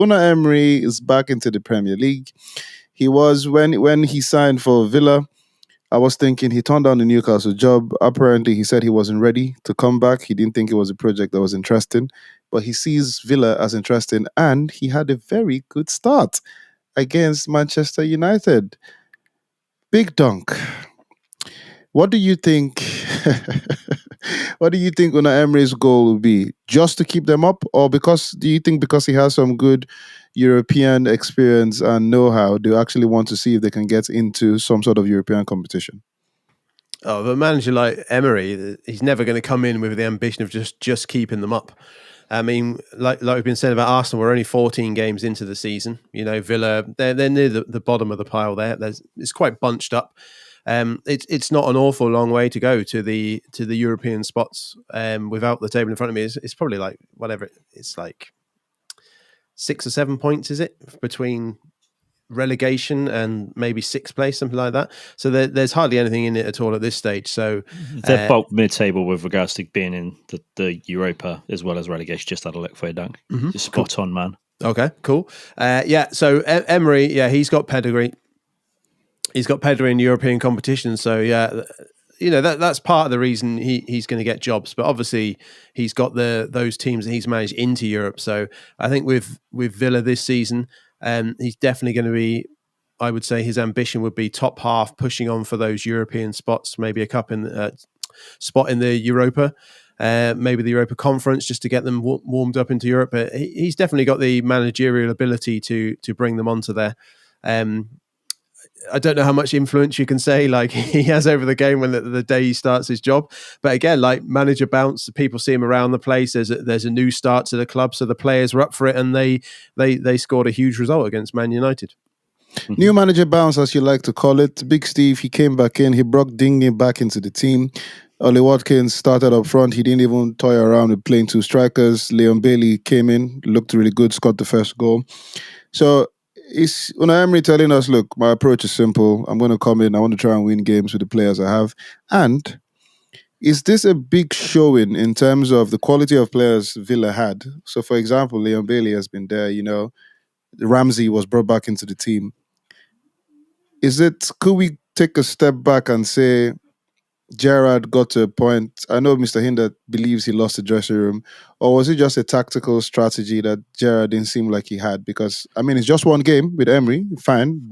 Unai Emery is back into the Premier League. He was when he signed for Villa. I was thinking he turned down the Newcastle job. Apparently, he said he wasn't ready to come back. He didn't think it was a project that was interesting, but he sees Villa as interesting, and he had a very good start against Manchester United. Big dunk. What do you think? What do you think Unai Emery's goal will be? Just to keep them up, or do you think because he has some good European experience and know-how, they actually want to see if they can get into some sort of European competition? Oh, but a manager like Emery, he's never going to come in with the ambition of just keeping them up. I mean, like we've been saying about Arsenal, we're only 14 games into the season. You know, Villa, they're near the bottom of the pile there. It's quite bunched up. It's not an awful long way to go to the European spots. Without the table in front of me, it's probably like whatever. It's like 6 or 7 points, is it, between relegation and maybe sixth place, something like that. So there's hardly anything in it at all at this stage. So they're bulk mid-table with regards to being in the Europa as well as relegation. Just had a look for you, Dunk. Just spot on, man. Okay, cool. So Emery, he's got pedigree. He's got pedigree in European competition. So that's part of the reason he's going to get jobs. But obviously he's got those teams that he's managed into Europe. So I think with Villa this season, he's definitely going to be, I would say his ambition would be top half, pushing on for those European spots, maybe a cup in spot in the Europa, maybe the Europa Conference, just to get them warmed up into Europe. But he's definitely got the managerial ability to bring them onto there. I don't know how much influence you can say like he has over the game when the day he starts his job. But again, like manager bounce, people see him around the place. There's a new start to the club, so the players were up for it, and they scored a huge result against Man United. New manager bounce, as you like to call it. Big Steve, he came back in. He brought Dingy back into the team. Ollie Watkins started up front. He didn't even toy around with playing two strikers. Leon Bailey came in, looked really good, scored the first goal. So is Unai Emery telling us, look, my approach is simple. I'm going to come in. I want to try and win games with the players I have. And is this a big showing in terms of the quality of players Villa had? So, for example, Leon Bailey has been there. Ramsey was brought back into the team. Could we take a step back and say Gerrard got to a point? I know Mr. Hinder believes he lost the dressing room, or was it just a tactical strategy that Gerrard didn't seem like he had? Because, I mean, it's just one game with Emery, fine,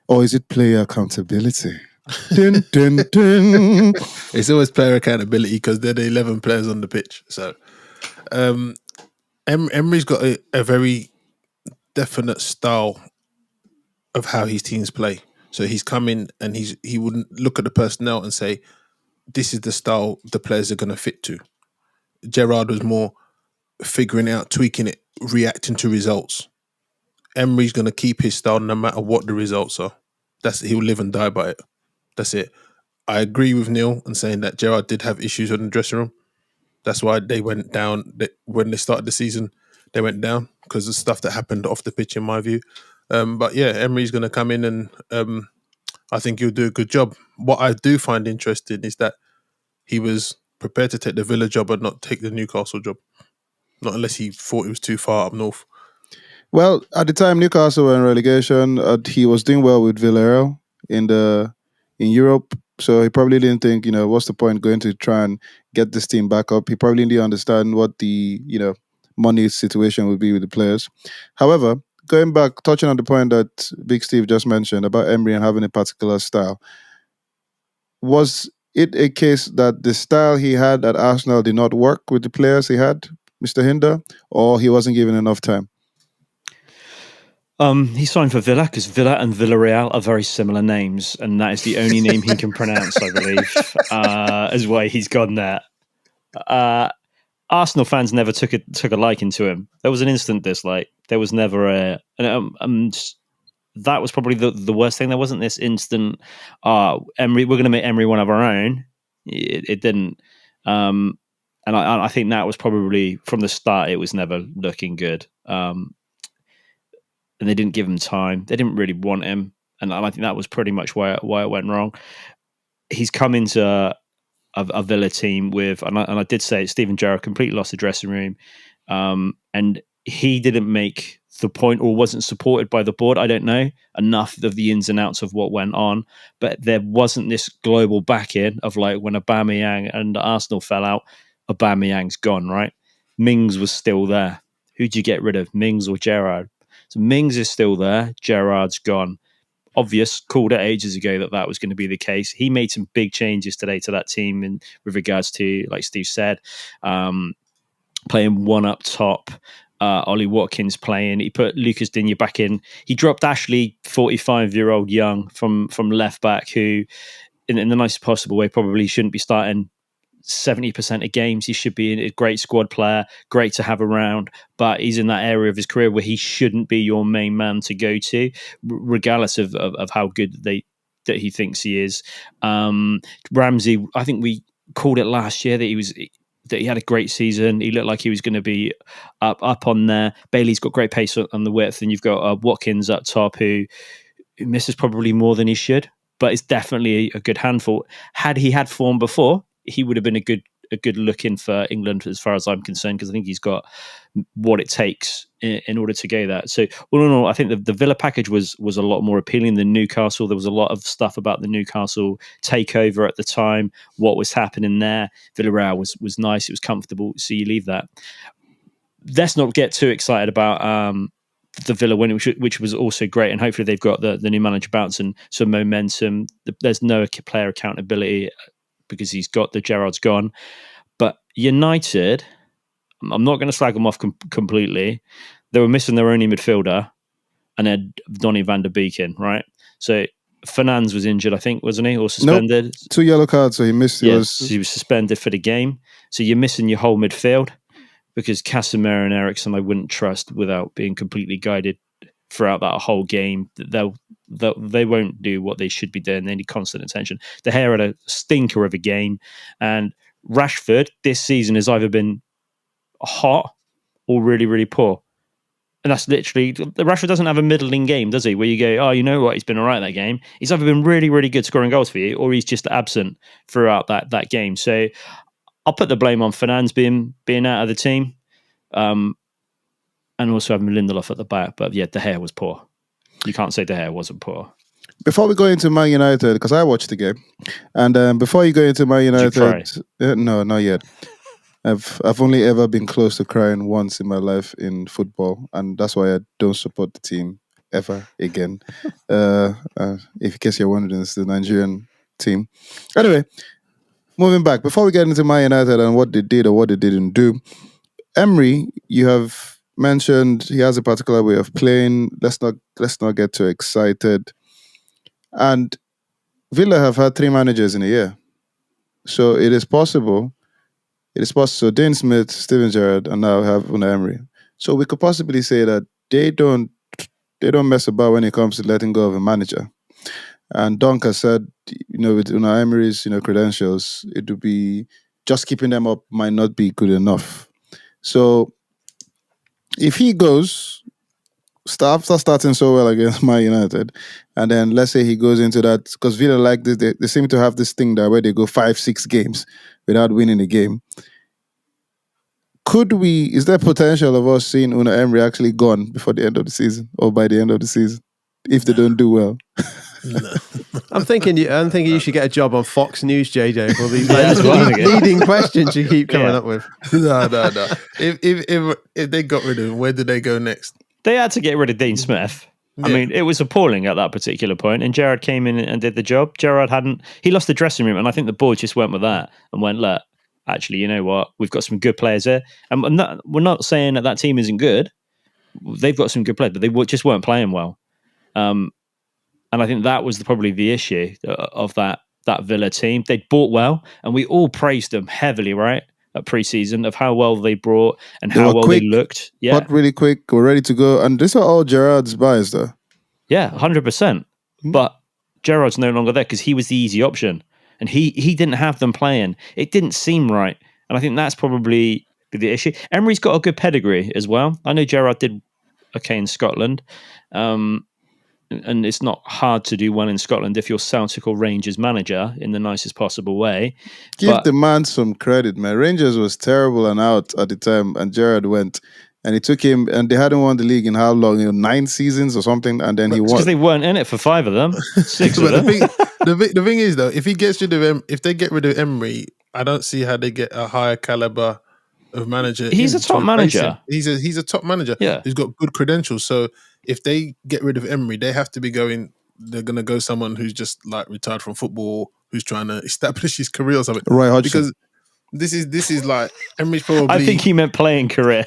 or is it player accountability? Dun, dun, dun. It's always player accountability because they're the 11 players on the pitch. So, Emery's got a very definite style of how his teams play. So he's come in and he wouldn't look at the personnel and say, this is the style the players are going to fit to. Gerrard was more figuring it out, tweaking it, reacting to results. Emery's going to keep his style no matter what the results are. He'll live and die by it. That's it. I agree with Neil in saying that Gerrard did have issues in the dressing room. That's why they went down. When they started the season, they went down because of stuff that happened off the pitch, in my view. But yeah, Emery's going to come in and I think he'll do a good job. What I do find interesting is that he was prepared to take the Villa job and not take the Newcastle job. Not unless he thought it was too far up north. Well, at the time Newcastle were in relegation, he was doing well with Villarreal in Europe. So he probably didn't think, what's the point going to try and get this team back up? He probably didn't understand what the, money situation would be with the players. However, going back, touching on the point that Big Steve just mentioned about Emery and having a particular style, was it a case that the style he had at Arsenal did not work with the players he had, Mr. Hinder, or he wasn't given enough time? He signed for Villa because Villa and Villarreal are very similar names, and that is the only name he can pronounce, I believe, as why he's gone there. Arsenal fans never took a liking to him. There was an instant dislike. There was never that was probably the worst thing. There wasn't this instant, Emery, we're going to make Emery one of our own. It didn't. And I think that was probably, from the start, it was never looking good. And they didn't give him time. They didn't really want him. And I think that was pretty much why it went wrong. He's come into a Villa team with, and I did say it, Steven Gerrard completely lost the dressing room. And he didn't make the point or wasn't supported by the board. I don't know enough of the ins and outs of what went on, but there wasn't this global back-in of like when Aubameyang and Arsenal fell out, Aubameyang's gone, right? Mings was still there. Who'd you get rid of, Mings or Gerrard? So Mings is still there, Gerrard's gone. Obvious, called it ages ago that was going to be the case. He made some big changes today to that team with regards to, like Steve said, playing one up top, Ollie Watkins playing. He put Lucas Digne back in. He dropped Ashley, 45-year-old young, from left back, who, in the nicest possible way, probably shouldn't be starting 70% of games. He should be a great squad player, great to have around, but he's in that area of his career where he shouldn't be your main man to go to, regardless of how good that he thinks he is. Ramsey, I think we called it last year that he had a great season. He looked like he was going to be up on there. Bailey's got great pace on the width, and you've got Watkins up top who misses probably more than he should, but it's definitely a good handful. Had he had form before, he would have been a good look in for England as far as I'm concerned, because I think he's got what it takes in order to go that. So all in all, I think the Villa package was a lot more appealing than Newcastle. There was a lot of stuff about the Newcastle takeover at the time, what was happening there. Villarreal was nice, it was comfortable, so you leave that. Let's not get too excited about the Villa win, which was also great, and hopefully they've got the new manager bouncing some momentum. There's no player accountability because he's got the Gerrard's gone. But United, I'm not going to slag them off completely. They were missing their only midfielder, and then Donny van der Beek in, right? So Fernandes was injured, I think, wasn't he, or suspended? Nope. 2 yellow cards, so he missed. He was suspended for the game. So you're missing your whole midfield, because Casemiro and Eriksen I wouldn't trust without being completely guided throughout that whole game. They won't do what they should be doing. They need constant attention. De Gea had a stinker of a game, and Rashford this season has either been hot or really, really poor. And that's literally, Rashford doesn't have a middling game, does he? Where you go, oh, you know what, he's been all right that game. He's either been really, really good scoring goals for you, or he's just absent throughout that game. So I'll put the blame on Fernandes being out of the team. And also having Lindelof at the back. But yeah, De Gea was poor. You can't say De Gea wasn't poor. Before we go into Man United, because I watched the game, and before you go into Man United, no, not yet. I've only ever been close to crying once in my life in football, and that's why I don't support the team ever again. If in case you're wondering, it's the Nigerian team. Anyway, moving back, before we get into Man United and what they did or what they didn't do, Emery, you have mentioned he has a particular way of playing. Let's not get too excited. And Villa have had 3 managers in a year, so it is possible. So Dean Smith, Steven Gerrard, and now have Unai Emery. So we could possibly say that they don't mess about when it comes to letting go of a manager. And Donk has said, with Unai Emery's credentials, it would be just keeping them up might not be good enough. So if he goes, after starting so well against Man United, and then let's say he goes into that, because Villa like this, they seem to have this thing that where they go 5-6 games without winning a game. Is there potential of us seeing Unai Emery actually gone before the end of the season, or by the end of the season, if they don't do well? No. I'm thinking you should get a job on Fox News, JJ, for these Yeah, leading questions you keep coming up with. No. If they got rid of him, where did they go next? They had to get rid of Dean Smith. I mean, it was appalling at that particular point, and Gerrard came in and did the job. Gerrard he lost the dressing room, and I think the board just went with that and went, look, actually, you know what? We've got some good players here. And we're not saying that team isn't good. They've got some good players, but they just weren't playing well. And I think that was probably the issue of that Villa team. They'd bought well, and we all praised them heavily, right, at pre-season, of how well they brought and how well they looked. Yeah, but really quick, we're ready to go. And these are all Gerrard's buys, though. Yeah, 100%. But Gerrard's no longer there because he was the easy option, and he didn't have them playing. It didn't seem right, and I think that's probably the issue. Emery's got a good pedigree as well. I know Gerrard did okay in Scotland. And it's not hard to do well in Scotland if you're Celtic or Rangers manager in the nicest possible way. Give the man some credit, man. Rangers was terrible and out at the time, and Gerrard went. And it took him, and they hadn't won the league in how long? 9 seasons or something, and then he won. Because they weren't in it for 5 of them, 6 of But them. the thing is though, if he gets rid of if they get rid of Emery, I don't see how they get a higher caliber of manager. He's a top manager. He's a top manager. Yeah. Who's got good credentials. So if they get rid of Emery, they have to be going. They're going to go someone who's just like retired from football, who's trying to establish his career or something. Roy Hodgson. Because this is like Emery's probably. I think he meant playing career.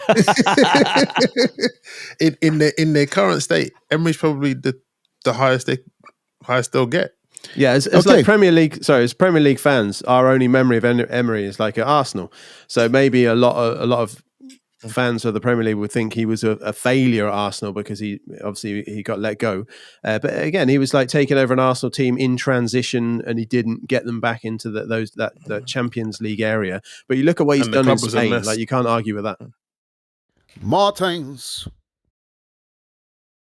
in their current state, Emery's probably the highest they'll get. Yeah, it's like Premier League. Sorry, as Premier League fans, our only memory of Emery is like at Arsenal. So maybe a lot of fans of the Premier League would think he was a failure at Arsenal because he got let go. But again, he was like taking over an Arsenal team in transition, and he didn't get them back into the Champions League area. But you look at what he's done in Spain; like you can't argue with that. More things